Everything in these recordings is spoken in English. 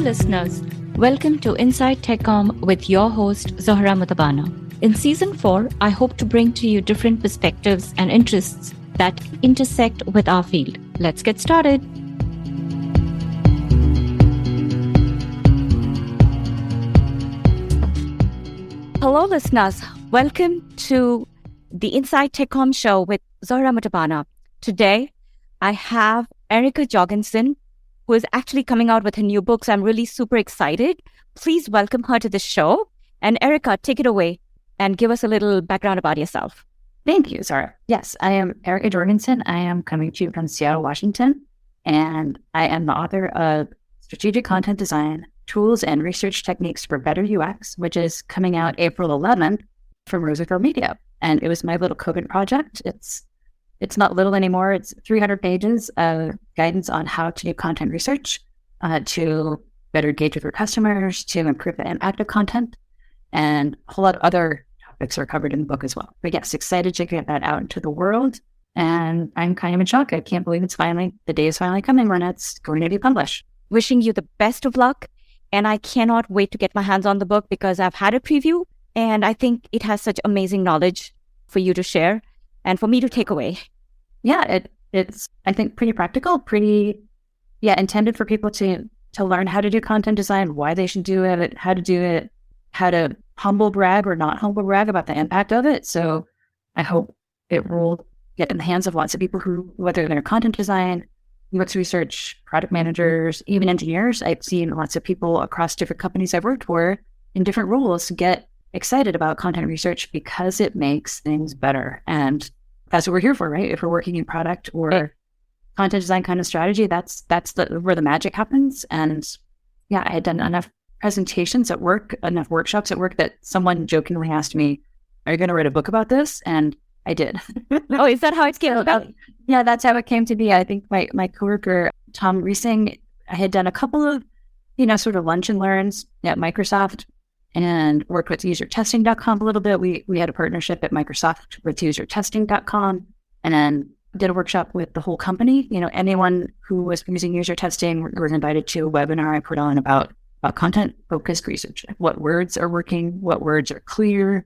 listeners. Welcome to Inside TechCom with your host, Zohra Mutabana. In Season 4, I hope to bring to you different perspectives and interests that intersect with our field. Let's get started. Hello, listeners. Welcome to the Inside TechCom show with Zohra Mutabana. Today, I have Erica Jorgensen, who is actually coming out with her new book. So I'm really super excited. Please welcome her to the show. And Erica, take it away and give us a little background about yourself. Thank you, Zara. Yes, I am Erica Jorgensen. I am coming to you from Seattle, Washington, and I am the author of Strategic Content Design, Tools and Research Techniques for Better UX, which is coming out April 11th from Roosevelt Media. And it was my little COVID project. It's not little anymore. It's 300 pages of guidance on how to do content research, to better engage with your customers, to improve the impact of content, and a whole lot of other topics are covered in the book as well. But yes, excited to get that out into the world. And I'm kind of in shock. I can't believe the day is finally coming when it's going to be published. Wishing you the best of luck. And I cannot wait to get my hands on the book because I've had a preview and I think it has such amazing knowledge for you to share and for me to take away. Yeah, it's I think pretty practical, intended for people to learn how to do content design, why they should do it, how to do it, how to humble brag or not humble brag about the impact of it. So I hope it will get in the hands of lots of people who, whether they're content design, UX research, product managers, even engineers. I've seen lots of people across different companies I've worked for in different roles get excited about content research because it makes things better. And that's what we're here for, right? If we're working in product or content design kind of strategy, that's where the magic happens. And yeah, I had done enough presentations at work, enough workshops at work that someone jokingly asked me, "Are you going to write a book about this?" And I did. Oh, is that how it came about? Yeah, that's how it came to be. I think my coworker, Tom Reesing, I had done a couple of, sort of lunch and learns at Microsoft and worked with usertesting.com a little bit. We had a partnership at Microsoft with usertesting.com and then did a workshop with the whole company. Anyone who was using user testing was invited to a webinar I put on about content-focused research. What words are working, what words are clear,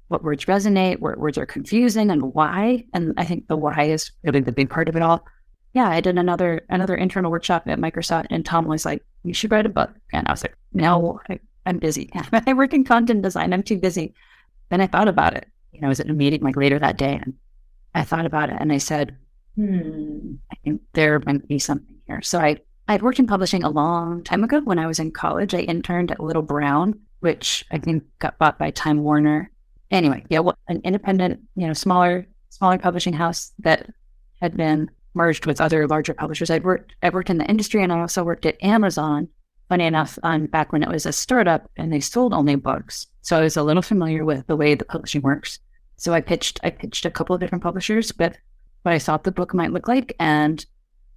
what words resonate, what words are confusing, and why. And I think the why is really the big part of it all. Yeah, I did another internal workshop at Microsoft, and Tom was like, "You should write a book." And I was like, "No, I'm busy. I work in content design. I'm too busy." Then I thought about it. I was at a meeting later that day, and I thought about it, and I said, I think there might be something here. So I'd worked in publishing a long time ago. When I was in college, I interned at Little Brown, which I think got bought by Time Warner. Anyway, an independent, smaller publishing house that had been merged with other larger publishers. I worked in the industry, and I also worked at Amazon. Funny enough, back when it was a startup and they sold only books. So I was a little familiar with the way the publishing works. So I pitched a couple of different publishers, but what I thought the book might look like. And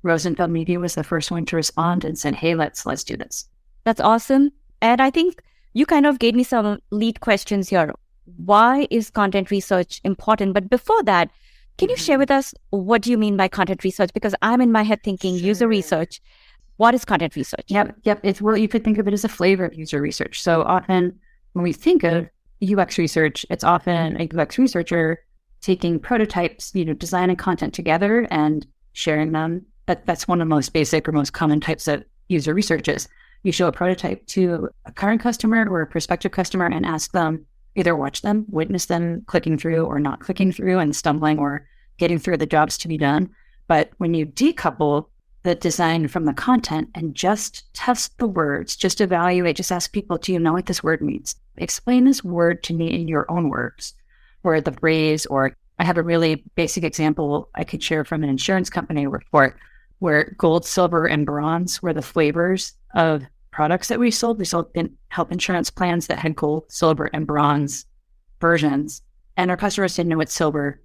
Roosevelt Media was the first one to respond and said, "Hey, let's do this." That's awesome. And I think you kind of gave me some lead questions here. Why is content research important? But before that, can you share with us what do you mean by content research? Because I'm in my head thinking user research. What is content research? Yep. You could think of it as a flavor of user research. So often when we think of UX research, it's often a UX researcher taking prototypes, designing content together and sharing them. That's one of the most basic or most common types of user research is you show a prototype to a current customer or a prospective customer and ask them, either watch them, witness them clicking through or not clicking through and stumbling or getting through the jobs to be done. But when you decouple the design from the content and just test the words, just evaluate, just ask people, do you know what this word means? Explain this word to me in your own words or the phrase. Or I have a really basic example I could share from an insurance company report where gold, silver, and bronze were the flavors of products that we sold. We sold health insurance plans that had gold, silver, and bronze versions. And our customers didn't know what silver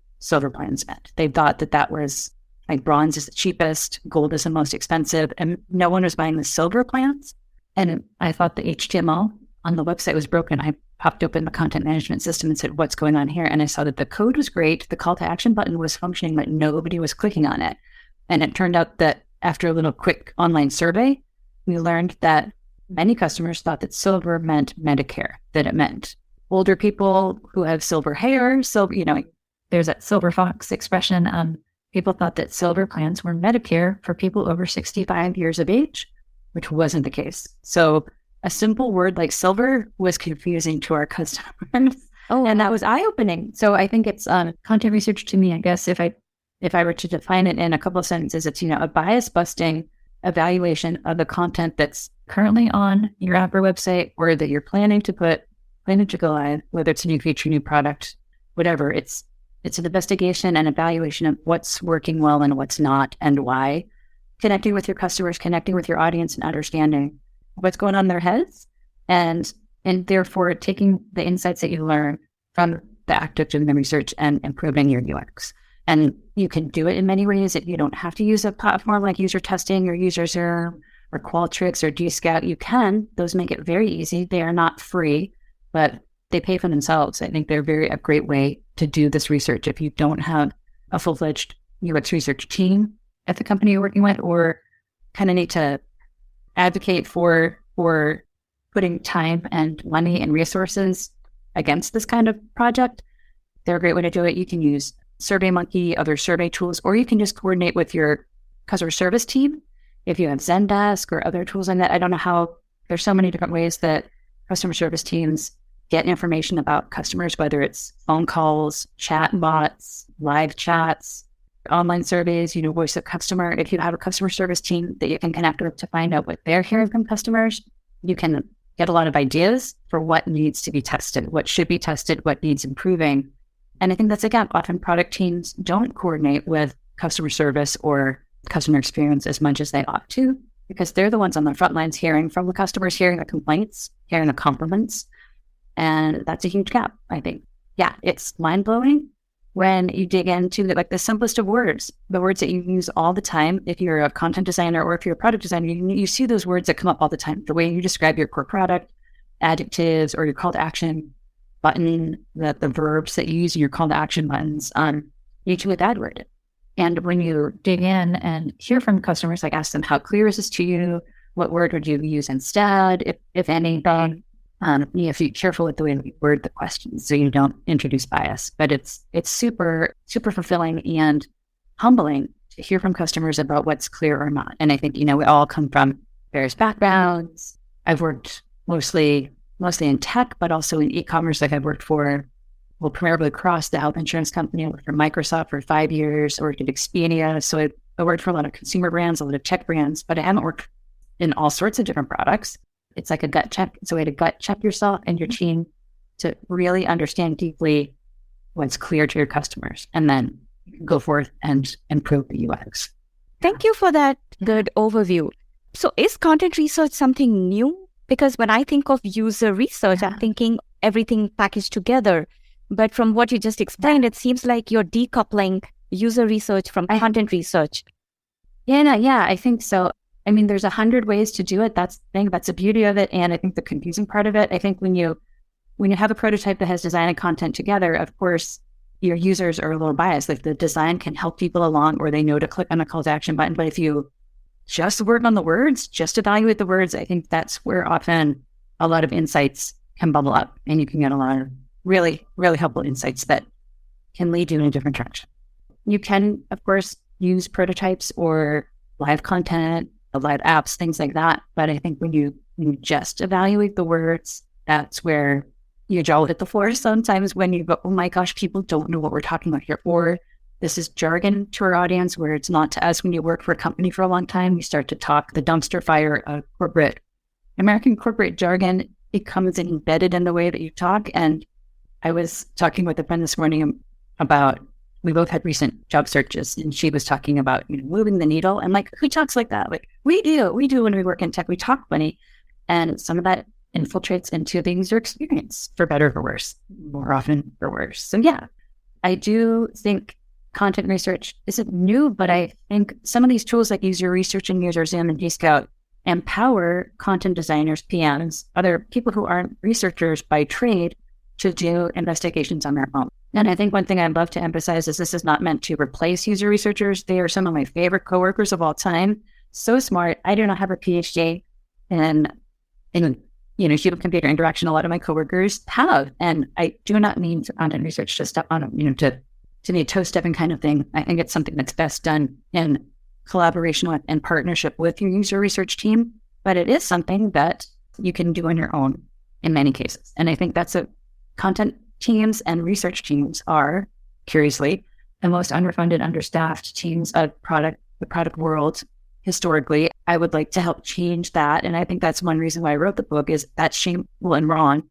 plans meant. They thought that was like bronze is the cheapest, gold is the most expensive, and no one was buying the silver plans. And I thought the HTML on the website was broken. I popped open the content management system and said, "What's going on here?" And I saw that the code was great. The call to action button was functioning, but nobody was clicking on it. And it turned out that after a little quick online survey, we learned that many customers thought that silver meant Medicare, that it meant older people who have silver hair. So, there's that silver fox expression. People thought that silver plans were Medicare for people over 65 years of age, which wasn't the case. So a simple word like silver was confusing to our customers. Oh, And that was eye-opening. So I think it's content research to me, I guess, if I were to define it in a couple of sentences, it's, a bias-busting evaluation of the content that's currently on your app or website, or that you're planning to go live, whether it's a new feature, new product, whatever. It's an investigation and evaluation of what's working well and what's not and why. Connecting with your customers, connecting with your audience, and understanding what's going on in their heads, and therefore taking the insights that you learn from the act of doing the research and improving your UX. And you can do it in many ways. If you don't have to use a platform like user testing or UserZoom or Qualtrics or Gscout, you can. Those make it very easy. They are not free, but they pay for themselves. I think they're a great way to do this research if you don't have a full-fledged UX research team at the company you're working with, or kind of need to advocate for putting time and money and resources against this kind of project. They're a great way to do it. You can use SurveyMonkey, other survey tools, or you can just coordinate with your customer service team. If you have Zendesk or other tools in that, I don't know how, there's so many different ways that customer service teams get information about customers, whether it's phone calls, chat bots, live chats, online surveys, voice of customer. If you have a customer service team that you can connect with to find out what they're hearing from customers, you can get a lot of ideas for what needs to be tested, what should be tested, what needs improving. And I think that's, again, often product teams don't coordinate with customer service or customer experience as much as they ought to, because they're the ones on the front lines hearing from the customers, hearing the complaints, hearing the compliments. And that's a huge gap, I think. Yeah, it's mind-blowing when you dig into the simplest of words, the words that you use all the time. If you're a content designer or if you're a product designer, you see those words that come up all the time. The way you describe your core product, adjectives, or your call to action button, the verbs that you use in your call to action buttons, you can add word. And when you dig in and hear from customers, ask them, how clear is this to you? What word would you use instead, if anything? You have to be careful with the way you word the questions so you don't introduce bias. But it's super, super fulfilling and humbling to hear from customers about what's clear or not. And I think, we all come from various backgrounds. I've worked mostly in tech, but also in e-commerce. I've worked for, primarily across the health insurance company. I worked for Microsoft for 5 years. I worked at Expedia. So I worked for a lot of consumer brands, a lot of tech brands, but I haven't worked in all sorts of different products. It's like a gut check. It's a way to gut check yourself and your team to really understand deeply what's clear to your customers, and then go forth and improve the UX. Thank you for that good overview. So is content research something new? Because when I think of user research, I'm thinking everything packaged together. But from what you just explained, it seems like you're decoupling user research from content research. Yeah, I think so. I mean, there's 100 ways to do it. That's the thing. That's the beauty of it. And I think the confusing part of it, I think when you have a prototype that has design and content together, of course, your users are a little biased. The design can help people along, or they know to click on a call to action button. But if you just work on the words, just evaluate the words, I think that's where often a lot of insights can bubble up, and you can get a lot of really, really helpful insights that can lead you in a different direction. You can, of course, use prototypes or live content, live apps, things like that. But I think when you just evaluate the words, that's where your jaw will hit the floor sometimes, when you go, oh my gosh, people don't know what we're talking about here. Or this is jargon to our audience, where it's not to us. When you work for a company for a long time, you start to talk the dumpster fire of American corporate jargon. It comes embedded in the way that you talk. And I was talking with a friend this morning about, we both had recent job searches, and she was talking about moving the needle. And who talks like that? We do when we work in tech, we talk funny. And some of that infiltrates into the user experience, for better or for worse, more often for worse. So yeah, I do think content research isn't new, but I think some of these tools like User Research and UserZoom and Gscout empower content designers, PMs, other people who aren't researchers by trade, to do investigations on their own. And I think one thing I'd love to emphasize is this is not meant to replace user researchers. They are some of my favorite coworkers of all time. So smart. I do not have a PhD in And, human computer interaction, a lot of my coworkers have. And I do not mean for content research to step on, to be a toe stepping kind of thing. I think it's something that's best done in collaboration with and partnership with your user research team. But it is something that you can do on your own in many cases. And I think that's content teams and research teams are, curiously, the most underfunded, understaffed teams of the product world historically. I would like to help change that. And I think that's one reason why I wrote the book, is that's shameful and wrong,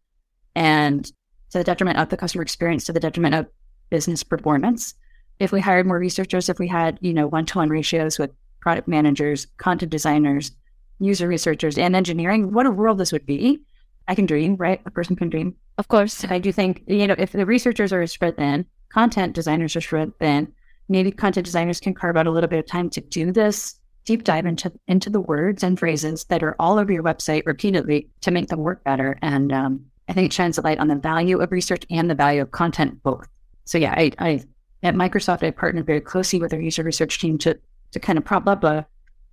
and to the detriment of the customer experience, to the detriment of business performance. If we hired more researchers, if we had, 1-to-1 ratios with product managers, content designers, user researchers, and engineering, what a world this would be. I can dream, right? A person can dream. Of course. I do think, if the researchers are spread thin, content designers are spread thin, maybe content designers can carve out a little bit of time to do this deep dive into the words and phrases that are all over your website repeatedly to make them work better. And I think it shines a light on the value of research and the value of content both. So yeah, I at Microsoft, I partnered very closely with our user research team to kind of prop up a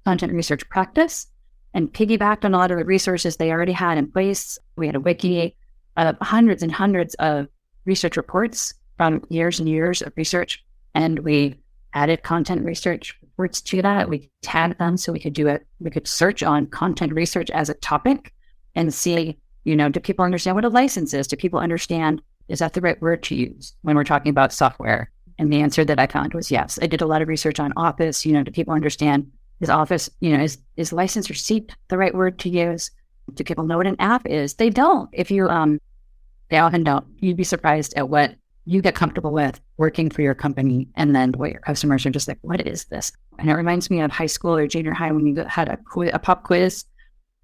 content research practice, and piggybacked on a lot of the resources they already had in place. We had a wiki of hundreds and hundreds of research reports from years and years of research, and we added content research reports to that. We tagged them so we could search on content research as a topic and see, do people understand what a license is? Do people understand, is that the right word to use when we're talking about software? And the answer that I found was yes. I did a lot of research on Office. Do people understand, is Office, is license or seat the right word to use? Do people know what an app is? They don't. They often don't. You'd be surprised at what you get comfortable with working for your company, and then what your customers are just like, what is this? And it reminds me of high school or junior high when you had a pop quiz,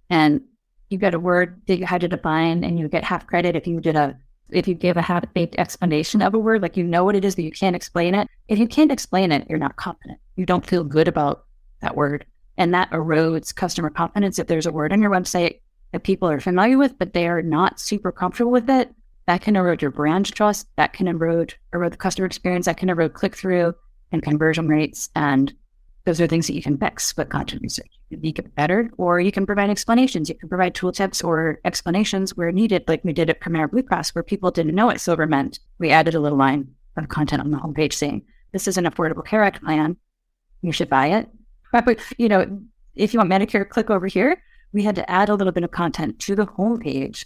and you got a word that you had to define, and you get half credit if you gave a half-baked explanation of a word, like what it is, but you can't explain it. If you can't explain it, you're not confident. You don't feel good about that word. And that erodes customer confidence. If there's a word on your website that people are familiar with, but they are not super comfortable with it, that can erode your brand trust. That can erode the customer experience. That can erode click-through and conversion rates. And those are things that you can fix with content research. You can make it better, or you can provide explanations. You can provide tooltips or explanations where needed, like we did at Premier Blue Cross, where people didn't know what silver meant. We added a little line of content on the homepage saying, this is an Affordable Care Act plan. You should buy it. But, if you want Medicare, click over here. We had to add a little bit of content to the homepage,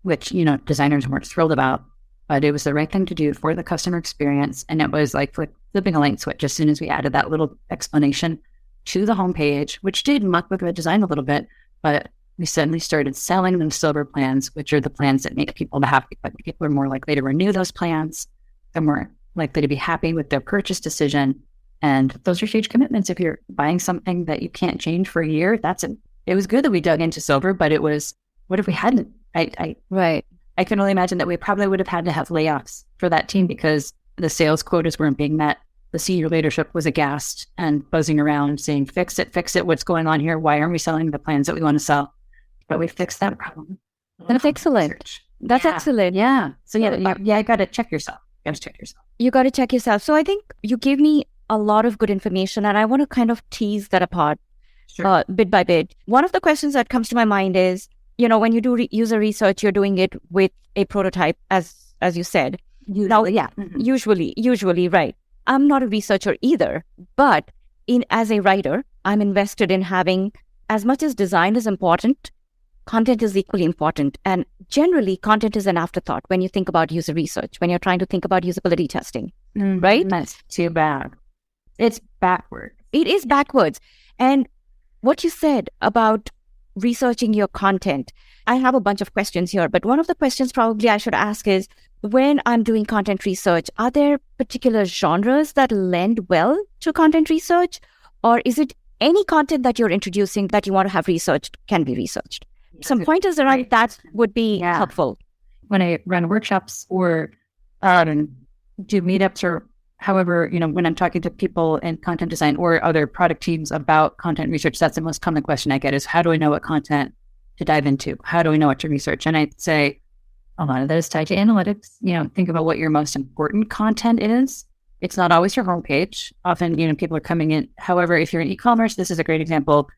which, designers weren't thrilled about, but it was the right thing to do for the customer experience. And it was like flipping a light switch as soon as we added that little explanation to the homepage, which did muck with the design a little bit, but we suddenly started selling them silver plans, which are the plans that make people happy. But people are more likely to renew those plans. They're more likely to be happy with their purchase decision. And those are huge commitments. If you're buying something that you can't change for a year, it was good that we dug into silver, but it was, what if we hadn't? Right. I can only imagine that we probably would have had to have layoffs for that team because the sales quotas weren't being met. The senior leadership was aghast and buzzing around saying, fix it. What's going on here? Why aren't we selling the plans that we want to sell? But we fixed that problem. That's excellent. That's excellent. Yeah. So you got to check yourself. You got to check yourself. So I think you gave me a lot of good information, and I want to kind of tease that apart bit by bit. One of the questions that comes to my mind is, when you do user research, you're doing it with a prototype, as you said. Usually, right. I'm not a researcher either, but as a writer, I'm invested in having, as much as design is important, content is equally important. And generally, content is an afterthought when you think about user research, when you're trying to think about usability testing, right? That's too bad. It's backward. It is backwards. And what you said about researching your content, I have a bunch of questions here, but one of the questions probably I should ask is, when I'm doing content research, are there particular genres that lend well to content research? Or is it any content that you're introducing that you want to have researched can be researched? Some pointers around that would be helpful. When I run workshops or do meetups, or however, when I'm talking to people in content design or other product teams about content research, that's the most common question I get is, how do I know what content to dive into? How do I know what to research? And I'd say a lot of that is tied to analytics. Think about what your most important content is. It's not always your homepage. Often, people are coming in. However, if you're in e-commerce, this is a great example.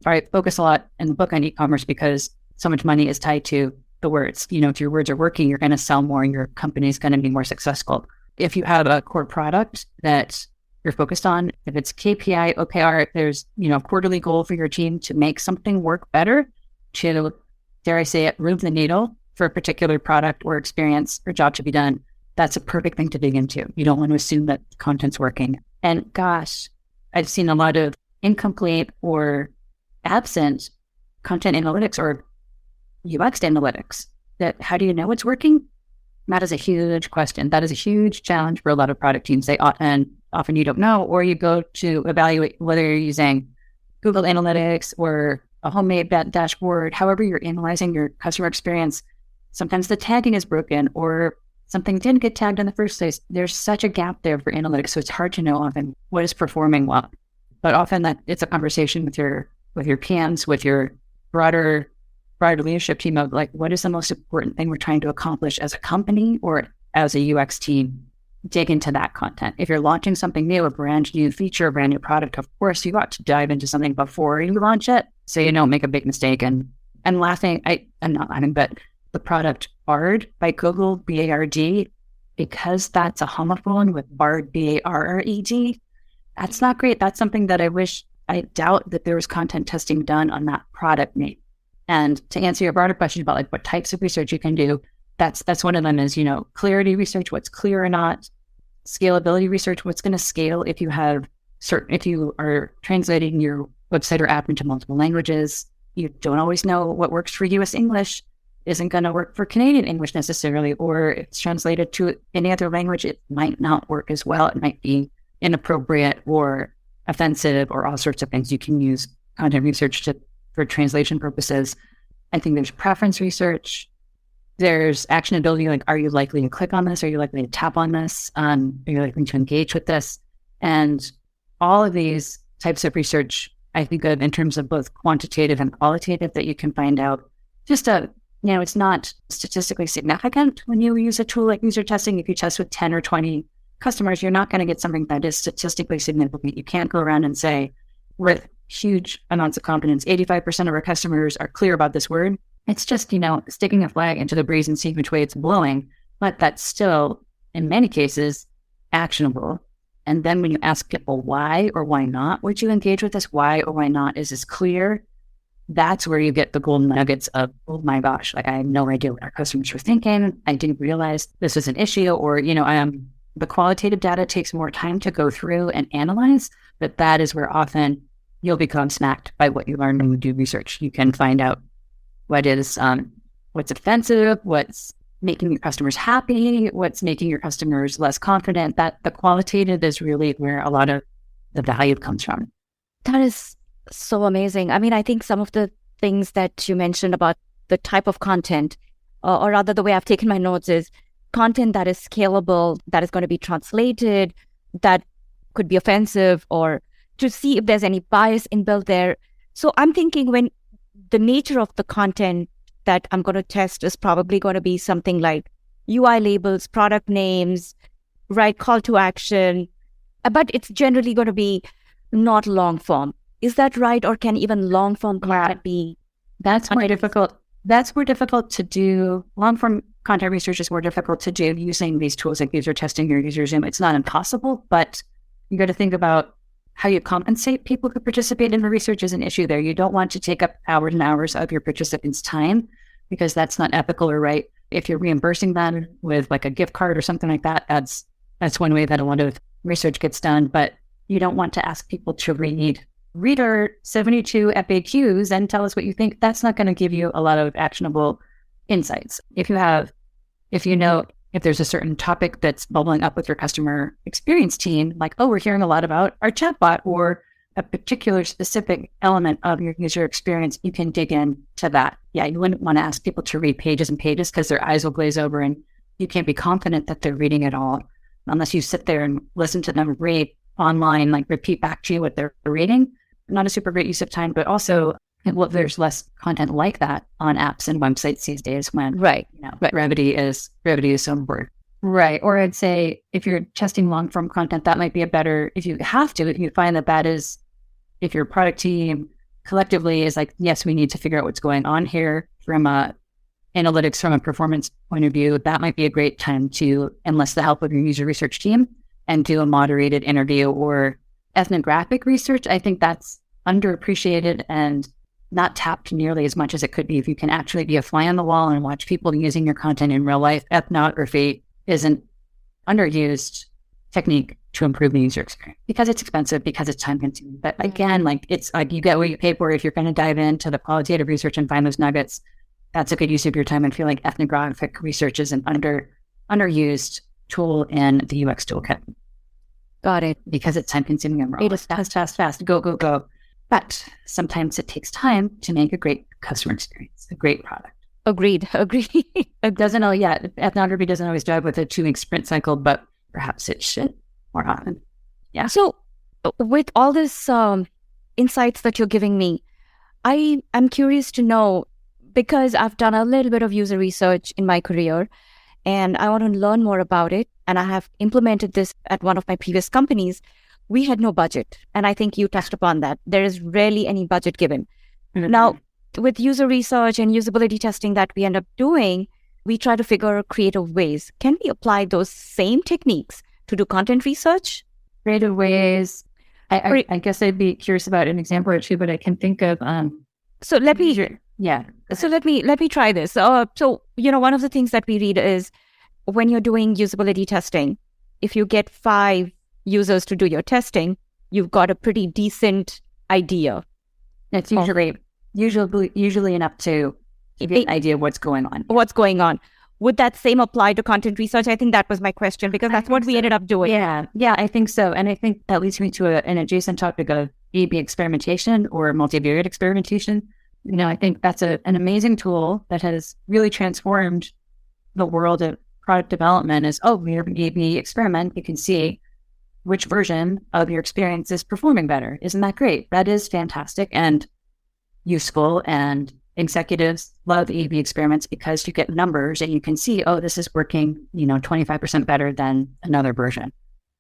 I focus a lot in the book on e-commerce because so much money is tied to the words. If your words are working, you're going to sell more and your company is going to be more successful. If you have a core product that you're focused on, if it's KPI, OKR, if there's, a quarterly goal for your team to make something work better, to, dare I say it, move the needle for a particular product or experience or job to be done, that's a perfect thing to dig into. You don't want to assume that content's working. And gosh, I've seen a lot of incomplete or absent content analytics or UX analytics. That how do you know it's working? That is a huge question. That is a huge challenge for a lot of product teams. They often you don't know, or you go to evaluate whether you're using Google Analytics or a homemade dashboard. However you're analyzing your customer experience, sometimes the tagging is broken or something didn't get tagged in the first place. There's such a gap there for analytics, so it's hard to know often what is performing well. But often that it's a conversation with your PMs, with your broader leadership team of like, what is the most important thing we're trying to accomplish as a company or as a UX team? Dig into that content. If you're launching something new, a brand new feature, a brand new product, of course, you ought to dive into something before you launch it so you don't make a big mistake. And I'm not laughing, but the product Bard by Google, B-A-R-D, because that's a homophone with Bard, B-A-R-R-E-D, that's not great. That's something that I doubt that there was content testing done on that product name. And to answer your broader question about like what types of research you can do, that's one of them is, clarity research, what's clear or not, scalability research, what's going to scale if you are translating your website or app into multiple languages. You don't always know what works for US English isn't going to work for Canadian English necessarily, or it's translated to any other language, it might not work as well. It might be inappropriate or offensive or all sorts of things. You can use content research for translation purposes. I think there's preference research. There's actionability, like, are you likely to click on this? Are you likely to tap on this? Are you likely to engage with this? And all of these types of research, I think of in terms of both quantitative and qualitative that you can find out. It's not statistically significant when you use a tool like user testing. If you test with 10 or 20 customers, you're not going to get something that is statistically significant. You can't go around and say, with huge amounts of confidence, 85% of our customers are clear about this word. It's just, sticking a flag into the breeze and seeing which way it's blowing, but that's still, in many cases, actionable. And then when you ask people why or why not would you engage with this, why or why not is this clear, that's where you get the golden nuggets of, oh my gosh, like I have no idea what our customers were thinking. I didn't realize this was an issue, or, the qualitative data takes more time to go through and analyze, but that is where often you'll become smacked by what you learn when you do research. You can find out what's offensive, what's making your customers happy, what's making your customers less confident. That the qualitative is really where a lot of the value comes from. That is so amazing. I mean, I think some of the things that you mentioned about the type of content, or rather the way I've taken my notes is content that is scalable, that is going to be translated, that could be offensive, or to see if there's any bias inbuilt there. So I'm thinking when the nature of the content that I'm going to test is probably going to be something like UI labels, product names, right, call to action, but it's generally going to be not long form. Is that right? Or can even long form content be? That's more difficult. That's more difficult to do. Long form content research is more difficult to do using these tools like user testing or user Zoom. It's not impossible, but you got to think about how you compensate people who participate in the research is an issue there. You don't want to take up hours and hours of your participants' time because that's not ethical or right. If you're reimbursing them with like a gift card or something like that, that's one way that a lot of research gets done. But you don't want to ask people to read our 72 FAQs and tell us what you think. That's not going to give you a lot of actionable insights. If there's a certain topic that's bubbling up with your customer experience team, like, oh, we're hearing a lot about our chatbot or a particular specific element of your user experience, you can dig into that. Yeah, you wouldn't want to ask people to read pages and pages because their eyes will glaze over and you can't be confident that they're reading it all unless you sit there and listen to them read online, like repeat back to you what they're reading. Not a super great use of time, but also, there's less content like that on apps and websites these days when brevity is so important. Right. Or I'd say if you're testing long form content, that might be if you find that is, if your product team collectively is like, yes, we need to figure out what's going on here from a analytics, from a performance point of view. That might be a great time to enlist the help of your user research team and do a moderated interview. Or ethnographic research, I think that's underappreciated and not tapped nearly as much as it could be. If you can actually be a fly on the wall and watch people using your content in real life, ethnography is an underused technique to improve the user experience because it's expensive, because it's time consuming. But again, like it's like you get what you pay for. If you're going to dive into the qualitative research and find those nuggets, that's a good use of your time. And feel like ethnographic research is an underused tool in the UX toolkit. Got it. Because it's time consuming and it is fast, go. But sometimes it takes time to make a great customer experience, a great product. Agreed. It doesn't know yet. Ethnography doesn't always jive with a 2-week sprint cycle, but perhaps it should more often. Yeah. So with all this insights that you're giving me, I'm curious to know, because I've done a little bit of user research in my career and I want to learn more about it. And I have implemented this at one of my previous companies. We had no budget. And I think you touched upon that. There is rarely any budget given. Mm-hmm. Now, with user research and usability testing that we end up doing, we try to figure creative ways. Can we apply those same techniques to do content research? Creative ways. I guess I'd be curious about an example or two, but I can think of So let me try this. So one of the things that we read is when you're doing usability testing, if you get 5 users to do your testing, you've got a pretty decent idea. It's usually enough to get an idea of what's going on. Would that same apply to content research? I think that was my question, because that's what we ended up doing. Yeah, I think so. And I think that leads me to an adjacent topic of A/B experimentation or multivariate experimentation. I think that's an amazing tool that has really transformed the world of product development. We have an A/B experiment. You can see which version of your experience is performing better. Isn't that great? That is fantastic and useful. And executives love A/B experiments because you get numbers and you can see, this is working, 25% better than another version.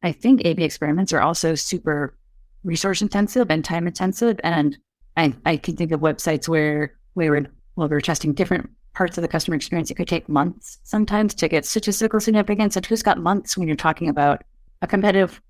I think A/B experiments are also super resource intensive and time intensive. And I can think of websites where we're testing different parts of the customer experience. It could take months sometimes to get statistical significance. And who's got months when you're talking about a competitive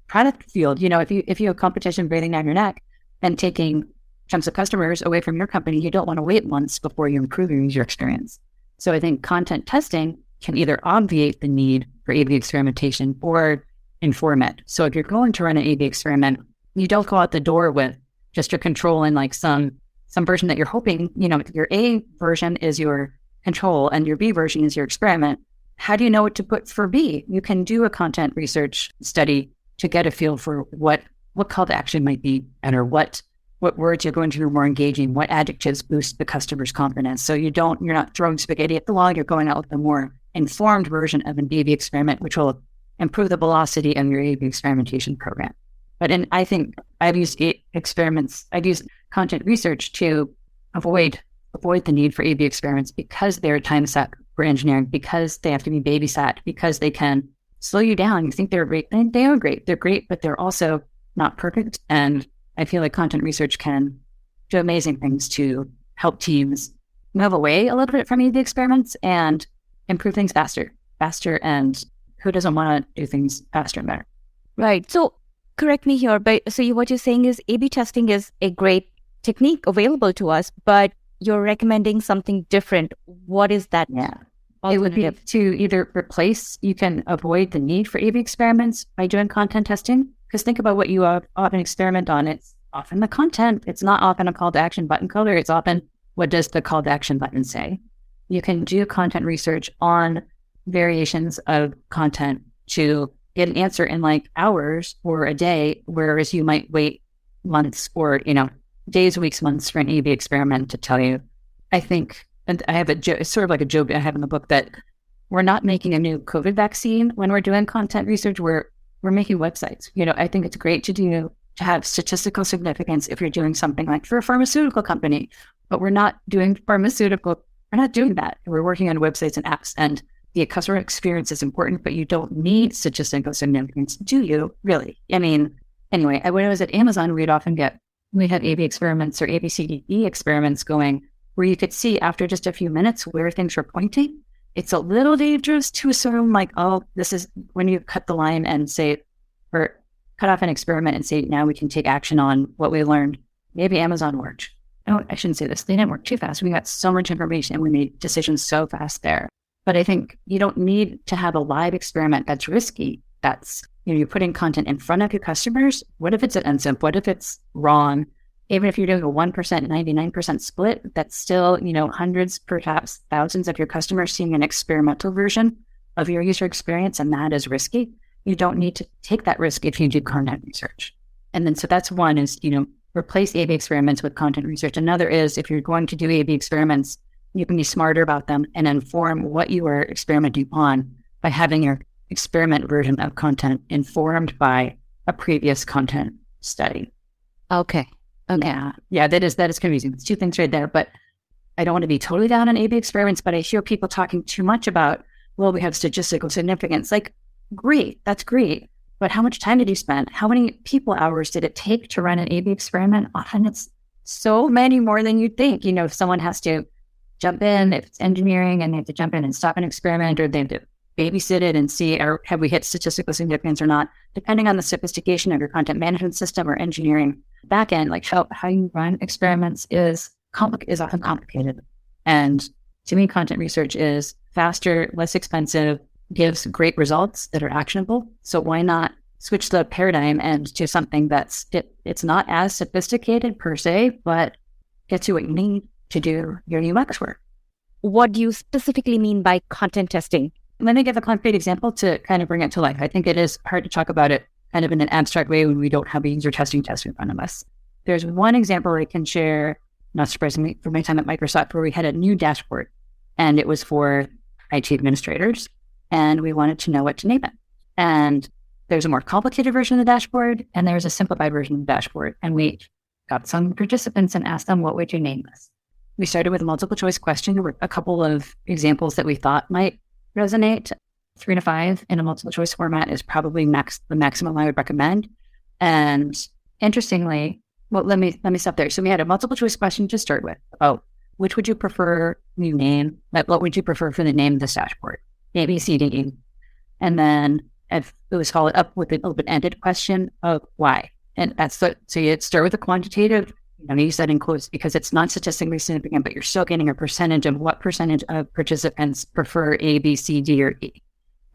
product field? If you have competition breathing down your neck and taking chunks of customers away from your company, you don't want to wait months before you improve your user experience. So I think content testing can either obviate the need for A/B experimentation or inform it. So if you're going to run an A/B experiment, you don't go out the door with just your control and like some version that you're hoping, your A version is your control and your B version is your experiment. How do you know what to put for B? You can do a content research study to get a feel for what call to action might be better, what words you're going to be more engaging, what adjectives boost the customer's confidence. So you're not throwing spaghetti at the wall, you're going out with a more informed version of an A/B experiment, which will improve the velocity of your A/B experimentation program. I think I've used content research to avoid the need for A/B experiments because they're time set for engineering, because they have to be babysat, because they can slow you down. You think they're great, and they are great. They're great, but they're also not perfect. And I feel like content research can do amazing things to help teams move away a little bit from A/B experiments and improve things faster. And who doesn't want to do things faster and better? Right. So correct me here, but what you're saying is A/B testing is a great technique available to us, but you're recommending something different. What is that? Yeah. It would be to either you can avoid the need for A/B experiments by doing content testing. Because think about what you often experiment on. It's often the content. It's not often a call to action button color. It's often, what does the call to action button say? You can do content research on variations of content to get an answer in like hours or a day, whereas you might wait months or, days, weeks, months for an A/B experiment to tell you. I think, and I have it's sort of like a joke I have in the book, that we're not making a new COVID vaccine when we're doing content research. We're making websites. I think it's great to have statistical significance if you're doing something like for a pharmaceutical company, but we're not doing that. We're working on websites and apps, and the customer experience is important, but you don't need statistical significance, do you? Really? Anyway, when I was at Amazon, we'd often get we have A/B experiments or ABCDE experiments going where you could see after just a few minutes where things were pointing. It's a little dangerous to assume like, oh, this is when you cut the line and say, or cut off an experiment and say, now we can take action on what we learned. Maybe Amazon worked. Oh, I shouldn't say this. They didn't work too fast. We got so much information and we made decisions so fast there. But I think you don't need to have a live experiment that's risky. That's, you're putting content in front of your customers. What if it's an NSIMP? What if it's wrong? Even if you're doing a 1%, 99% split, that's still, hundreds, perhaps thousands of your customers seeing an experimental version of your user experience, and that is risky. You don't need to take that risk if you do content research. And then, so that's one is, replace A/B experiments with content research. Another is if you're going to do A/B experiments, you can be smarter about them and inform what you are experimenting on by having your experiment version of content informed by a previous content study. Okay. Yeah, that is confusing. It's two things right there, but I don't want to be totally down on A/B experiments, but I hear people talking too much about, well, we have statistical significance. Like, great, that's great. But how much time did you spend? How many people hours did it take to run an A/B experiment? Often it's so many more than you'd think. If someone has to jump in, if it's engineering and they have to jump in and stop an experiment, or they have to babysit it and see, have we hit statistical significance or not, depending on the sophistication of your content management system or engineering backend, like how you run experiments is often complicated. And to me, content research is faster, less expensive, gives great results that are actionable. So why not switch the paradigm and do something it's not as sophisticated per se, but gets you what you need to do your UX work. What do you specifically mean by content testing? Let me give a concrete example to kind of bring it to life. I think it is hard to talk about it kind of in an abstract way when we don't have a user testing test in front of us. There's one example I can share, not surprisingly, from my time at Microsoft, where we had a new dashboard and it was for IT administrators and we wanted to know what to name it. And there's a more complicated version of the dashboard and there's a simplified version of the dashboard. And we got some participants and asked them, what would you name this? We started with a multiple choice question. There were a couple of examples that we thought might resonate. 3 to 5 in a multiple choice format is probably the maximum I would recommend. And interestingly, well, let me stop there. So we had a multiple choice question to start with about which would you prefer new name? What would you prefer for the name of this dashboard? A, B, C, D, E. And then it was followed up with an open-ended question of why. And so you start with a quantitative, use that in quotes because it's not statistically significant, but you're still getting a percentage of what percentage of participants prefer A, B, C, D, or E.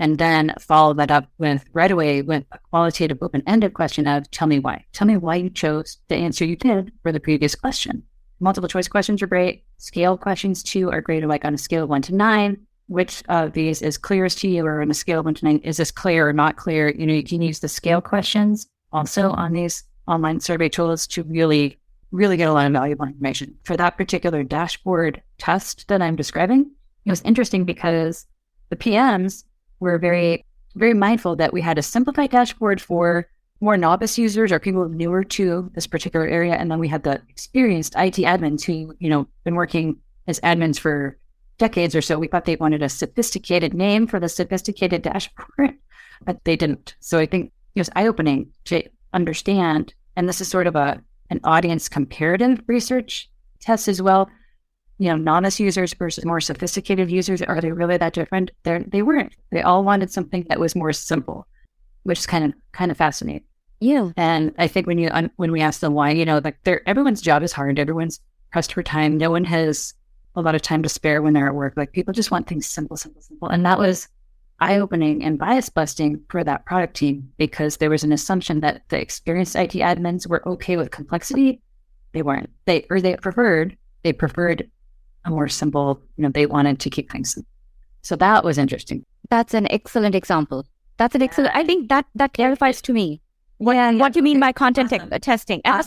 And then follow that up right away with a qualitative open-ended question of tell me why. Tell me why you chose the answer you did for the previous question. Multiple choice questions are great. Scale questions too are great, like on a scale of 1 to 9. Which of these is clearest to you, or on a scale of 1 to 9, is this clear or not clear? You can use the scale questions also on these online survey tools to really get a lot of valuable information. For that particular dashboard test that I'm describing, it was interesting because the PMs were very, very mindful that we had a simplified dashboard for more novice users or people newer to this particular area. And then we had the experienced IT admins who, been working as admins for decades or so. We thought they wanted a sophisticated name for the sophisticated dashboard, but they didn't. So I think it was eye-opening to understand, and this is sort of an audience comparative research test as well. Novice users versus more sophisticated users, are they really that different? They weren't. They all wanted something that was more simple, which is kind of fascinating. Yeah. And I think when we ask them why, everyone's job is hard. Everyone's pressed for time. No one has a lot of time to spare when they're at work. Like, people just want things simple. And that was eye-opening and bias busting for that product team, because there was an assumption that the experienced IT admins were okay with complexity. They weren't. They preferred a more simple, they wanted to keep things simple. So that was interesting. That's an excellent example. I think that clarifies to me what you mean by content testing. And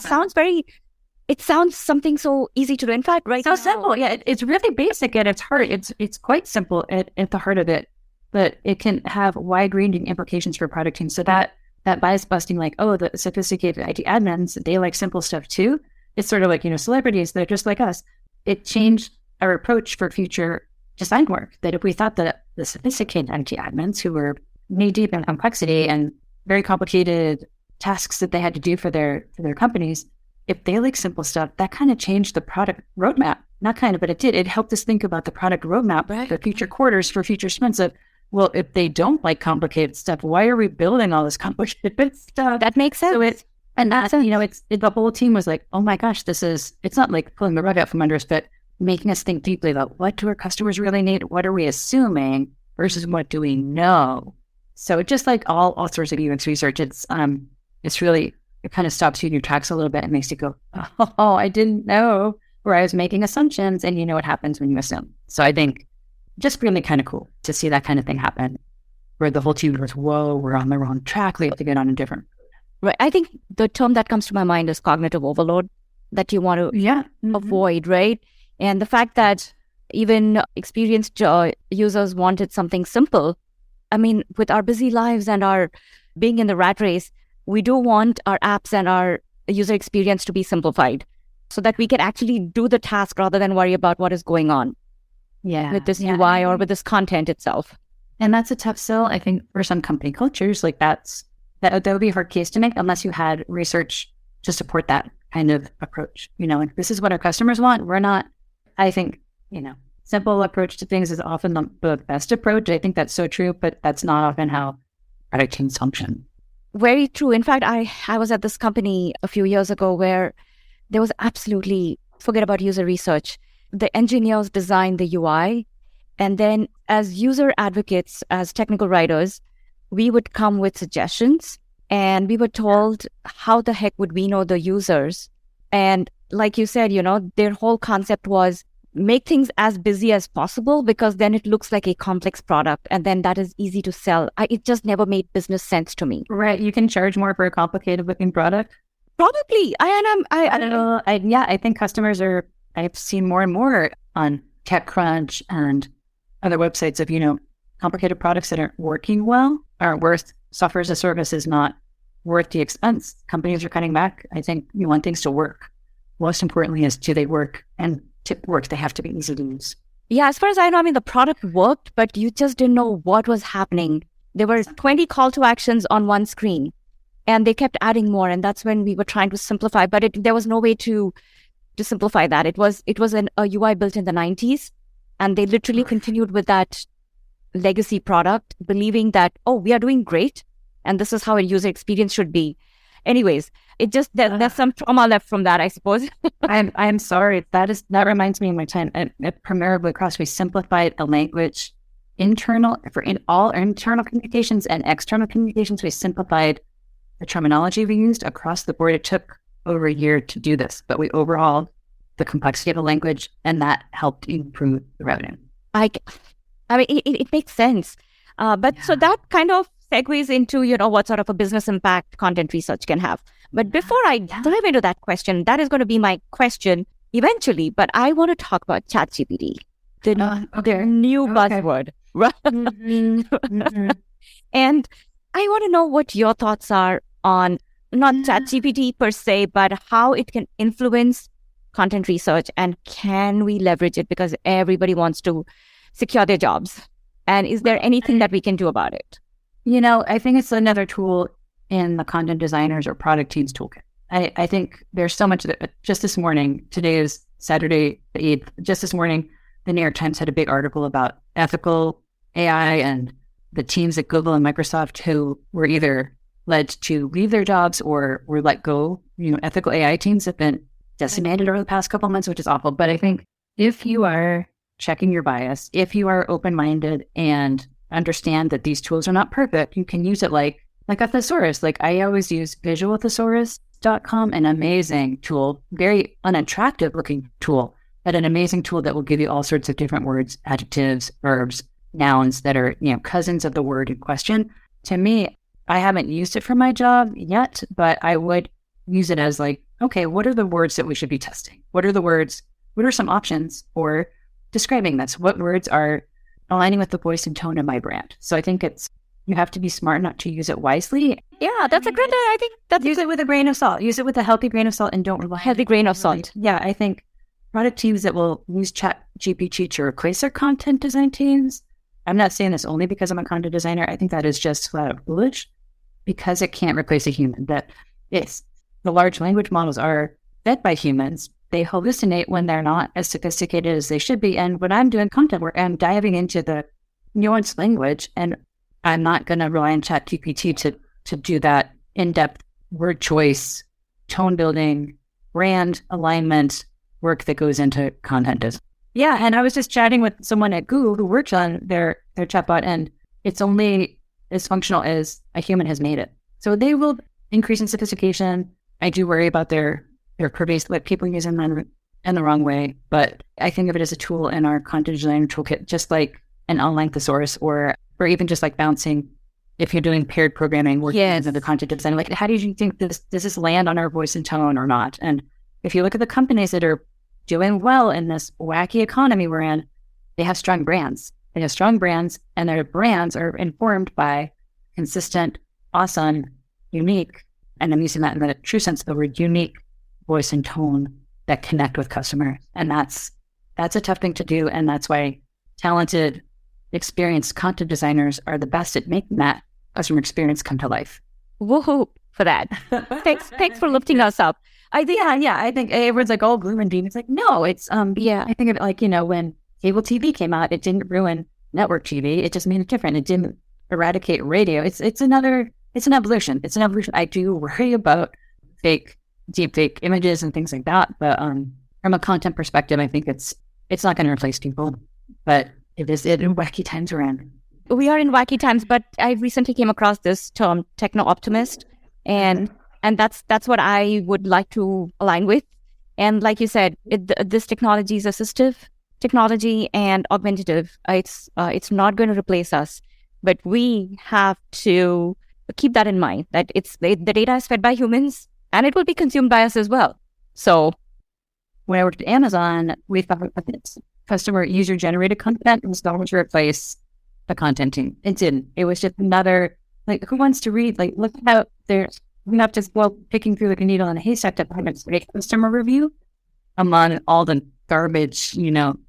it sounds something so easy to do. In fact, right? So simple. Yeah, it's really basic at its heart. It's quite simple at the heart of it, but it can have wide-ranging implications for product teams. So that bias busting, like, oh, the sophisticated IT admins, they like simple stuff too. It's sort of like, celebrities, they're just like us. It changed our approach for future design work, that if we thought that the sophisticated IT admins who were knee-deep in complexity and very complicated tasks that they had to do for their companies, if they like simple stuff, that kind of changed the product roadmap. Not kind of, but it did. It helped us think about the product roadmap, Right. the future quarters for future sprints of, well, if they don't like complicated stuff, why are we building all this complicated stuff? That makes sense. So the whole team was like, oh my gosh, it's not like pulling the rug out from under us, but making us think deeply about what do our customers really need? What are we assuming versus what do we know? So it just like all sorts of UX research, it's really, it kind of stops you in your tracks a little bit and makes you go, oh, I didn't know, where I was making assumptions, and you know what happens when you assume. So I think just really kind of cool to see that kind of thing happen, where the whole team goes, whoa, we're on the wrong track. We have to get on a different. Right. I think the term that comes to my mind is cognitive overload that you want to avoid, right? And the fact that even experienced users wanted something simple. I mean, with our busy lives and our being in the rat race, we do want our apps and our user experience to be simplified so that we can actually do the task rather than worry about what is going on with this UI or with this content itself. And that's a tough sell, I think, for some company cultures. Like that would be a hard case to make unless you had research to support that kind of approach. Like this is what our customers want. We're not, I think, simple approach to things is often the best approach. I think that's so true, but that's not often how product teams function. Very true. In fact, I was at this company a few years ago where there was absolutely, forget about user research. The engineers designed the UI. And then as user advocates, as technical writers, we would come with suggestions. And we were told, how the heck would we know the users? And like you said, their whole concept was make things as busy as possible because then it looks like a complex product and then that is easy to sell. It just never made business sense to me. Right. You can charge more for a complicated looking product. Probably. I don't know. I think customers I've seen more and more on TechCrunch and other websites of, complicated products that aren't working well, aren't worth, software as a service is not worth the expense. Companies are cutting back. I think you want things to work. Most importantly is, do they work? And to work, they have to be easy to use. Yeah, as far as I know, the product worked, but you just didn't know what was happening. There were 20 call to actions on one screen and they kept adding more. And that's when we were trying to simplify, but there was no way to simplify that. It was a UI built in the 90s and they literally continued with that legacy product, believing that, we are doing great. And this is how a user experience should be. Anyways, it just, there's some trauma left from that, I suppose. I'm sorry. That reminds me of my time at Premier Blue Cross. We simplified a language in all internal communications and external communications. We simplified the terminology we used across the board. It took over a year to do this, but we overhauled the complexity of the language and that helped improve the revenue. It makes sense. So that kind of segues into, what sort of a business impact content research can have. But before I dive into that question, that is going to be my question eventually, but I want to talk about ChatGPT, their new buzzword. Right? And I want to know what your thoughts are on not ChatGPT per se, but how it can influence content research and can we leverage it because everybody wants to secure their jobs? And is there anything that we can do about it? I think it's another tool in the content designers or product teams toolkit. I think there's so much that just this morning, today is Saturday the 8th, just this morning, the New York Times had a big article about ethical AI and the teams at Google and Microsoft who were either led to leave their jobs or were let go. Ethical AI teams have been decimated over the past couple of months, which is awful. But I think if you are checking your bias, if you are open-minded and understand that these tools are not perfect, you can use it like a thesaurus. Like I always use visualthesaurus.com, an amazing tool, very unattractive looking tool, but an amazing tool that will give you all sorts of different words, adjectives, verbs, nouns that are, cousins of the word in question. To me, I haven't used it for my job yet, but I would use it as like, okay, what are the words that we should be testing? What are some options for describing this? What words are aligning with the voice and tone of my brand? So I think you have to be smart enough to use it wisely. Yeah, that's a great, I think that's use it with a grain of salt. Use it with a healthy grain of salt and don't rely healthy grain of salt. Yeah, I think product teams that will use ChatGPT to replace their content design teams. I'm not saying this only because I'm a content designer. I think that is just flat out foolish because it can't replace a human. The large language models are fed by humans. They hallucinate when they're not as sophisticated as they should be. And when I'm doing content work, I'm diving into the nuanced language, and I'm not going to rely on ChatGPT to do that in-depth word choice, tone building, brand alignment work that goes into content design. Yeah, and I was just chatting with someone at Google who works on their chatbot, and it's only as functional as a human has made it. So they will increase in sophistication. I do worry about their pervasive, like people using them in the wrong way, but I think of it as a tool in our content design toolkit, just like an online thesaurus, or even just like bouncing. If you're doing paired programming, working in the content design, like how do you think does this land on our voice and tone or not? And if you look at the companies that are doing well in this wacky economy we're in, they have strong brands. They have strong brands, and their brands are informed by consistent, awesome, unique, and I'm using that in the true sense of the word, unique voice and tone that connect with customers. And that's a tough thing to do. And that's why talented, experienced content designers are the best at making that customer experience come to life. Woohoo for that. Thanks for lifting us up. I think everyone's like, oh, gloom and doom. It's like, no, it's, I think of it like, when cable TV came out, it didn't ruin network TV. It just made it different. It didn't eradicate radio. It's an evolution. It's an evolution. I do worry about deep fake images and things like that. But from a content perspective, I think it's not going to replace people. But it is in wacky times we're in. We are in wacky times, but I recently came across this term, techno-optimist, and that's what I would like to align with. And like you said, this technology is assistive technology and augmentative. It's not going to replace us, but we have to keep that in mind, that the data is fed by humans and it will be consumed by us as well. So when I worked at Amazon, we thought customer user-generated content was going to replace the content team. It didn't. It was just another, like, who wants to read? Like, look out there. We're not just picking through like a needle in a haystack to find a great customer review among all the garbage,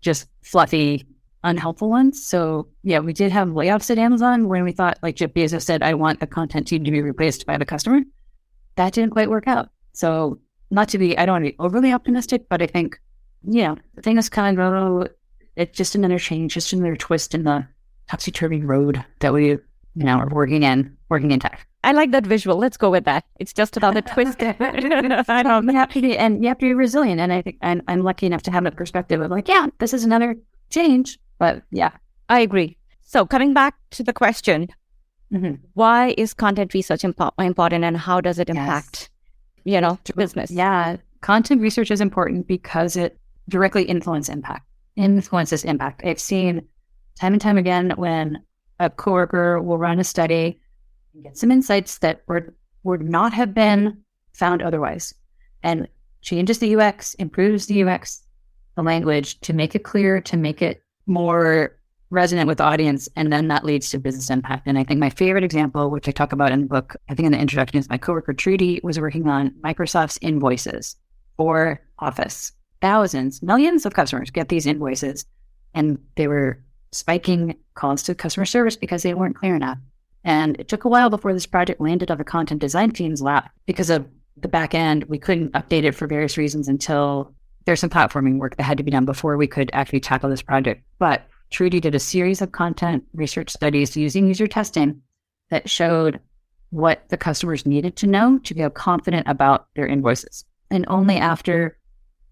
just fluffy, unhelpful ones. So yeah, we did have layoffs at Amazon when we thought, like Jeff Bezos said, I want the content team to be replaced by the customer. That didn't quite work out. So I don't want to be overly optimistic, but I think, the thing is kind of, it's just another change, just another twist in the topsy-turvy road that we, are working in tech. I like that visual. Let's go with that. It's just another twist. You have to be resilient. And I think I'm lucky enough to have a perspective of like, yeah, this is another change. But yeah, I agree. So coming back to the question, why is content research important and how does it impact, business? Yeah, content research is important because it directly influences impact. I've seen time and time again when a coworker will run a study and get some insights that would not have been found otherwise, and changes the UX, improves the UX, the language to make it clear, to make it more resonant with the audience, and then that leads to business impact. And I think my favorite example, which I talk about in the book, I think in the introduction, is my coworker Trudy was working on Microsoft's invoices for Office. Millions of customers get these invoices, and they were spiking calls to customer service because they weren't clear enough. And it took a while before this project landed on the content design team's lap because of the back end. We couldn't update it for various reasons until there's some platforming work that had to be done before we could actually tackle this project. But Trudy did a series of content research studies using user testing that showed what the customers needed to know to feel confident about their invoices. And only after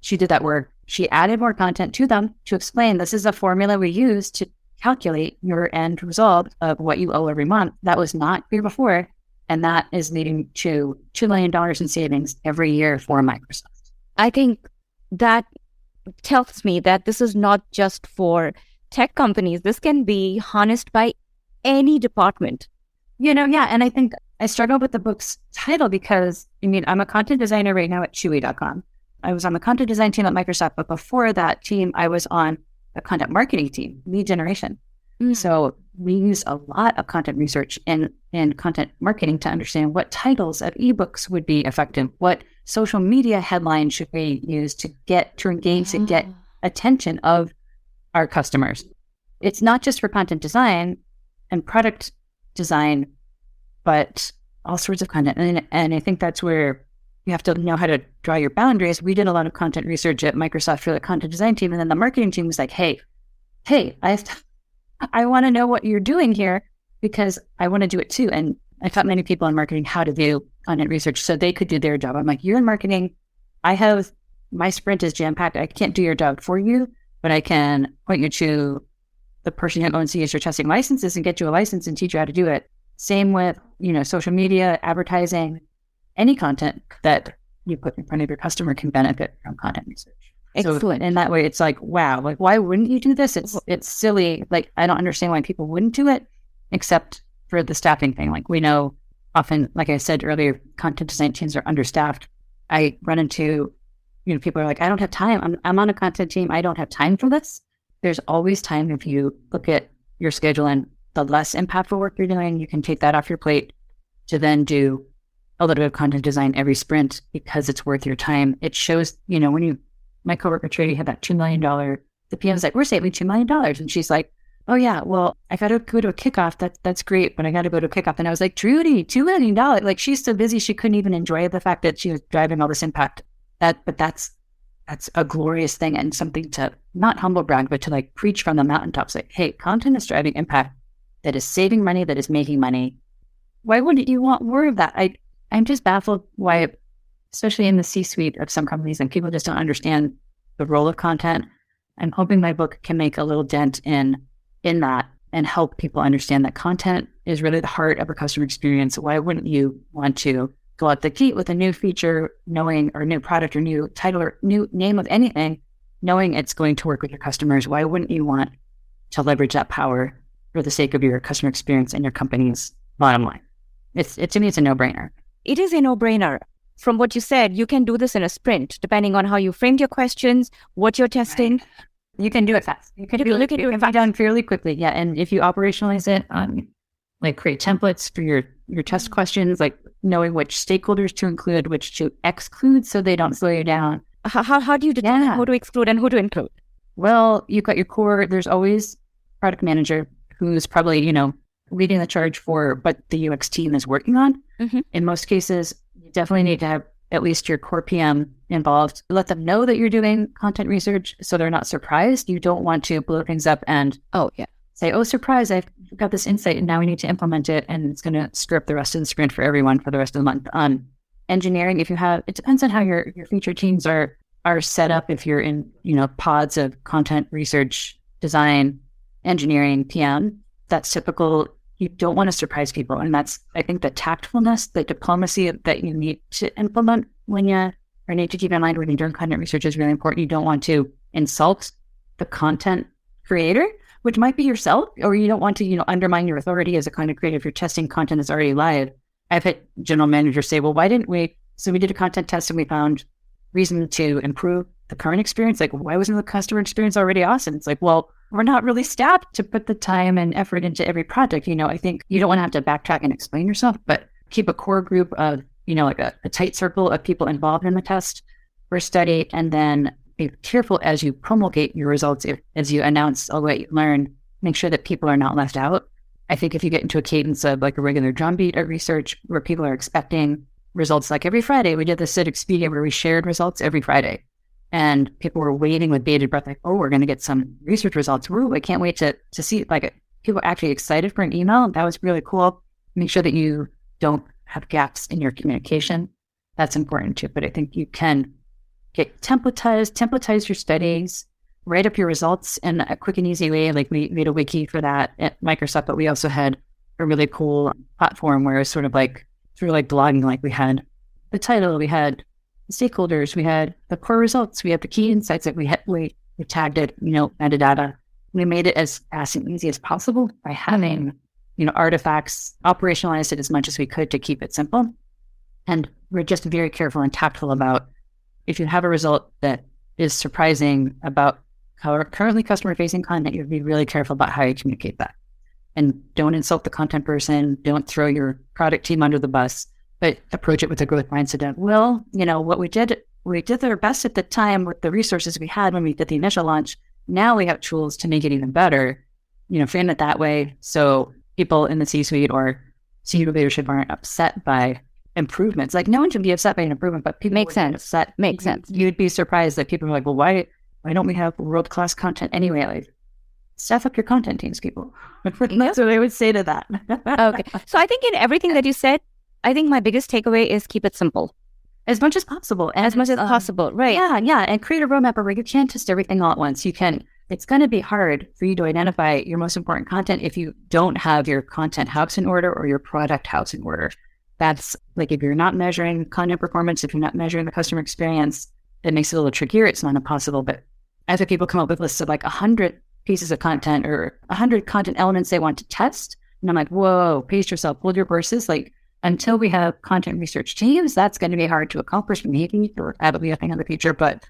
she did that work, she added more content to them to explain this is a formula we use to calculate your end result of what you owe every month. That was not clear before. And that is leading to $2 million in savings every year for Microsoft. I think that tells me that this is not just for tech companies. This can be harnessed by any department. And I think I struggle with the book's title because, I'm a content designer right now at Chewy.com. I was on the content design team at Microsoft, but before that team, I was on the content marketing team, lead generation. So we use a lot of content research and content marketing to understand what titles of ebooks would be effective, what social media headlines should we use to engage and get attention of our customers. It's not just for content design and product design, but all sorts of content. And I think that's where you have to know how to draw your boundaries. We did a lot of content research at Microsoft for the content design team. And then the marketing team was like, hey, I want to know what you're doing here because I want to do it too. And I taught many people in marketing how to do content research so they could do their job. I'm like, you're in marketing. My sprint is jam-packed. I can't do your job for you, but I can point you to the person who owns the user testing licenses and get you a license and teach you how to do it. Same with, social media, advertising, any content that you put in front of your customer can benefit from content research. Excellent. So in that way, it's like, wow, like, why wouldn't you do this? It's silly. Like, I don't understand why people wouldn't do it, except for the staffing thing. Like, we know often, like I said earlier, content design teams are understaffed. I run into, people are like, I don't have time. I'm on a content team. I don't have time for this. There's always time if you look at your schedule and the less impactful work you're doing, you can take that off your plate to then do a little bit of content design every sprint because it's worth your time. It shows, my coworker Trudy had that $2 million. The PM's like, we're saving $2 million. And she's like, oh yeah, well, I got to go to a kickoff. That's great, but I got to go to a kickoff. And I was like, Trudy, $2 million. Like, she's so busy, she couldn't even enjoy the fact that she was driving all this impact. But that's a glorious thing and something to not humble brag, but to like preach from the mountaintops. Like, hey, content is driving impact that is saving money, that is making money. Why wouldn't you want more of that? I'm just baffled why, especially in the C-suite of some companies, and people just don't understand the role of content. I'm hoping my book can make a little dent in that and help people understand that content is really the heart of a customer experience. Why wouldn't you want to go out the gate with a new feature, or new product or new title or new name of anything, knowing it's going to work with your customers? Why wouldn't you want to leverage that power for the sake of your customer experience and your company's bottom line? To me, it's a no-brainer. It is a no-brainer. From what you said, you can do this in a sprint, depending on how you framed your questions, what you're testing. Right. You can do it fast. You can do it done fairly quickly. Yeah. And if you operationalize it, like create templates for your test questions, like knowing which stakeholders to include, which to exclude so they don't slow you down. How do you determine who to exclude and who to include? Well, you've got your core. There's always product manager who's probably, leading the charge for what the UX team is working on. Mm-hmm. In most cases, you definitely need to have at least your core PM involved. Let them know that you're doing content research so they're not surprised. You don't want to blow things up and say, oh, surprise, I've got this insight and now we need to implement it, and it's going to screw up the rest of the sprint for everyone for the rest of the month. Engineering, it depends on how your feature teams are set up. If you're in, pods of content research, design, engineering, PM, that's typical. You don't want to surprise people. And that's, I think, the tactfulness, the diplomacy that you need to implement or need to keep in mind when you're doing content research is really important. You don't want to insult the content creator, which might be yourself, or you don't want to, undermine your authority as a content creator if you're testing content that's already live. I've had general managers say, well, why didn't we? So we did a content test and we found reason to improve the current experience. Like, why wasn't the customer experience already awesome? It's like, well, we're not really staffed to put the time and effort into every project. I think you don't want to have to backtrack and explain yourself, but keep a core group of, like a tight circle of people involved in the test or study, and then be careful as you promulgate your results, as you announce all what you learn, make sure that people are not left out. I think if you get into a cadence of like a regular drumbeat of research where people are expecting results like every Friday, we did this at Expedia where we shared results every Friday. And people were waiting with bated breath, like, oh, we're going to get some research results. Ooh, I can't wait to see, people are actually excited for an email. That was really cool. Make sure that you don't have gaps in your communication. That's important too. But I think you can get templatize your studies, write up your results in a quick and easy way. Like, we made a wiki for that at Microsoft, but we also had a really cool platform where it was sort of like blogging. Like, we had the title, we had stakeholders, we had the core results, we had the key insights that we tagged it, metadata. We made it as fast and easy as possible by having, artifacts, operationalized it as much as we could to keep it simple. And we're just very careful and tactful about, if you have a result that is surprising about how currently customer facing content, you have to be really careful about how you communicate that. And don't insult the content person, don't throw your product team under the bus, but approach it with a growth mindset of, well, what we did our best at the time with the resources we had when we did the initial launch. Now we have tools to make it even better, frame it that way. So people in the C-suite or senior leadership aren't upset by improvements. Like no one should be upset by an improvement, but people Makes would get sense. upset. Makes sense. You'd be surprised that people are like, well, why don't we have world-class content anyway? Like, staff up your content teams, people. That's what they would say to that. Okay. So I think in everything that you said, I think my biggest takeaway is keep it simple. As much as possible. And, As much as possible, right? Yeah. And create a roadmap where you can't test everything all at once. It's going to be hard for you to identify your most important content if you don't have your content house in order or your product house in order. That's like if you're not measuring content performance, if you're not measuring the customer experience, it makes it a little trickier. It's not impossible, but as people come up with lists of like 100 pieces of content or 100 content elements they want to test, and I'm like, whoa, pace yourself, hold your horses. Like until we have content research teams, that's going to be hard to accomplish. Maybe that'll be a thing in the future, but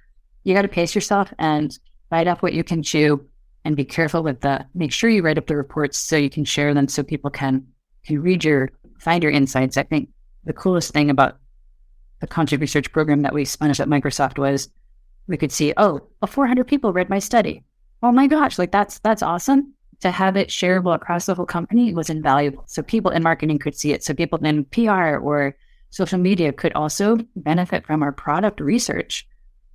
you got to pace yourself and bite off what you can chew and be careful with make sure you write up the reports so you can share them so people can find your insights. I think the coolest thing about the content research program that we spun up at Microsoft was we could see, 400 people read my study. Oh my gosh, like that's awesome. To have it shareable across the whole company was invaluable. So people in marketing could see it. So people in PR or social media could also benefit from our product research.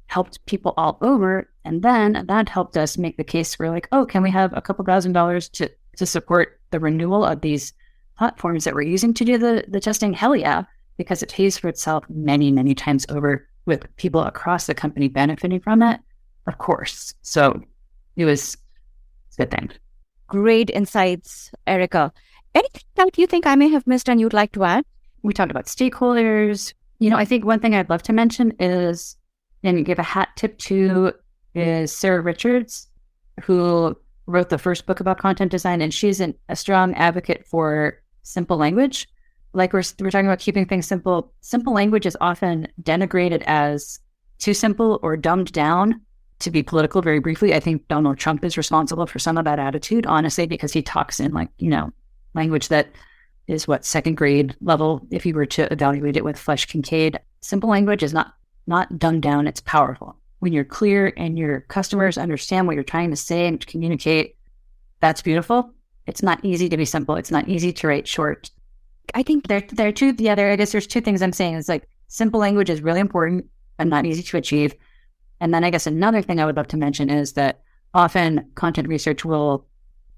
Helped people all over. And then that helped us make the case for like, can we have a couple $1,000s to support the renewal of these platforms that we're using to do the testing? Hell yeah, because it pays for itself many, many times over with people across the company benefiting from it, of course. So it was a good thing. Great insights, Erica. Anything that you think I may have missed and you'd like to add? We talked about stakeholders. I think one thing I'd love to mention is, and give a hat tip to, is Sarah Richards, who wrote the first book about content design, and she's a strong advocate for simple language. Like we're talking about keeping things simple. Simple language is often denigrated as too simple or dumbed down. To be political very briefly, I think Donald Trump is responsible for some of that attitude, honestly, because he talks in language that is second grade level if you were to evaluate it with Flesh Kincaid. Simple language is not dumbed down, it's powerful. When you're clear and your customers understand what you're trying to say and to communicate, that's beautiful. It's not easy to be simple. It's not easy to write short. I think there are two, I guess there's two things I'm saying. It's like simple language is really important and not easy to achieve. And then I guess another thing I would love to mention is that often content research the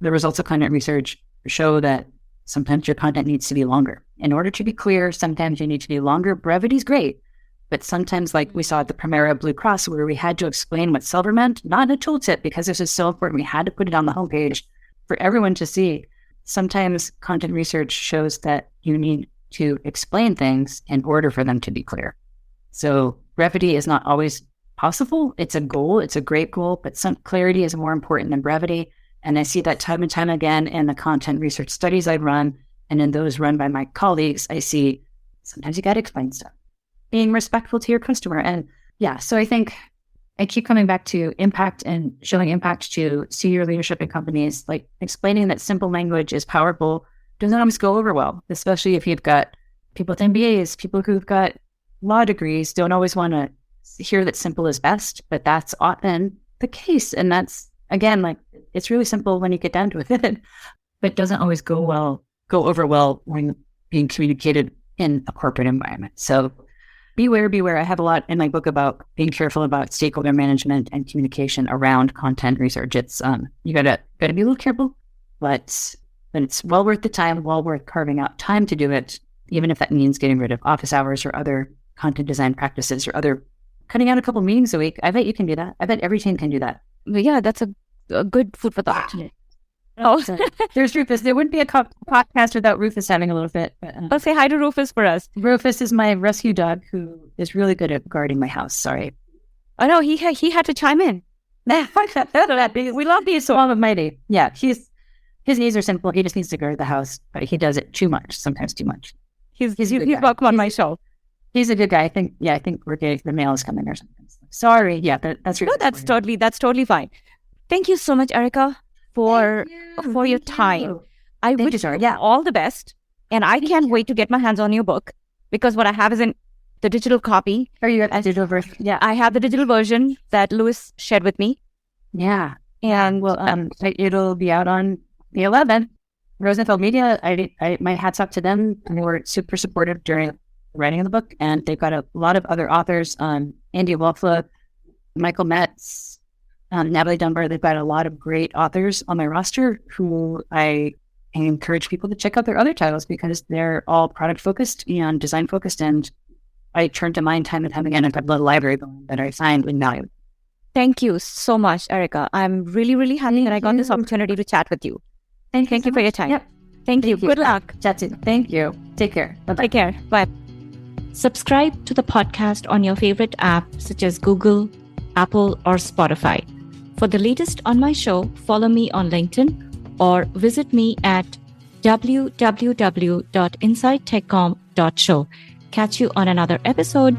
results of content research show that sometimes your content needs to be longer. In order to be clear, sometimes you need to be longer. Brevity is great. But sometimes, like we saw at the premiere of Blue Cross, where we had to explain what silver meant, not in a tooltip, because this is so important. We had to put it on the homepage for everyone to see. Sometimes content research shows that you need to explain things in order for them to be clear. So brevity is not always possible. It's a goal. It's a great goal, but some clarity is more important than brevity. And I see that time and time again in the content research studies I run, and in those run by my colleagues, I see sometimes you got to explain stuff. Being respectful to your customer. And yeah, so I think I keep coming back to impact and showing impact to senior leadership in companies, like explaining that simple language is powerful doesn't always go over well, especially if you've got people with MBAs, people who've got law degrees don't always want to hear that simple is best, but that's often the case. And that's, again, like it's really simple when you get down to it, but doesn't always go over well when being communicated in a corporate environment. So beware. I have a lot in my book about being careful about stakeholder management and communication around content research. It's you gotta be a little careful, but it's well worth the time, well worth carving out time to do it, even if that means getting rid of office hours or other content design practices or cutting out a couple meetings a week. I bet you can do that. I bet every team can do that. Yeah, that's a good food for thought. Oh, there's Rufus. There wouldn't be a podcast without Rufus having a little fit. But, I'll say hi to Rufus for us. Rufus is my rescue dog who is really good at guarding my house. Sorry. Oh no, he had to chime in. We love these so almighty. Yeah, his needs are simple. He just needs to guard the house, but he does it too much. Sometimes too much. He's welcome on my show. He's a good guy. I think we're getting the mail is coming or something. Sorry. Yeah, that's no, that's totally fine. Thank you so much, Erica, for your time. I wish you all the best, and I can't wait to get my hands on your book, because what I have is in the digital copy. Or you have the digital version? Yeah, I have the digital version that Louis shared with me. Yeah, and it'll be out on the 11th. Rosenfeld Media, my hats off to them. They were super supportive during writing of the book. And they've got a lot of other authors, Andy Wolfla, Michael Metz, Natalie Dunbar. They've got a lot of great authors on their roster who I encourage people to check out their other titles because they're all product focused and design focused. And I turn to mine time and time again. I've got a little library that I find invaluable. Thank you so much, Erica. I'm really, really happy that I got this opportunity to chat with you. Thank you for your time. Yep. Thank you. Good luck. Chat soon. Thank you. Take care. Bye-bye. Take care. Bye. Subscribe to the podcast on your favorite app, such as Google, Apple, or Spotify. For the latest on my show, follow me on LinkedIn or visit me at www.insidetechcom.show. Catch you on another episode.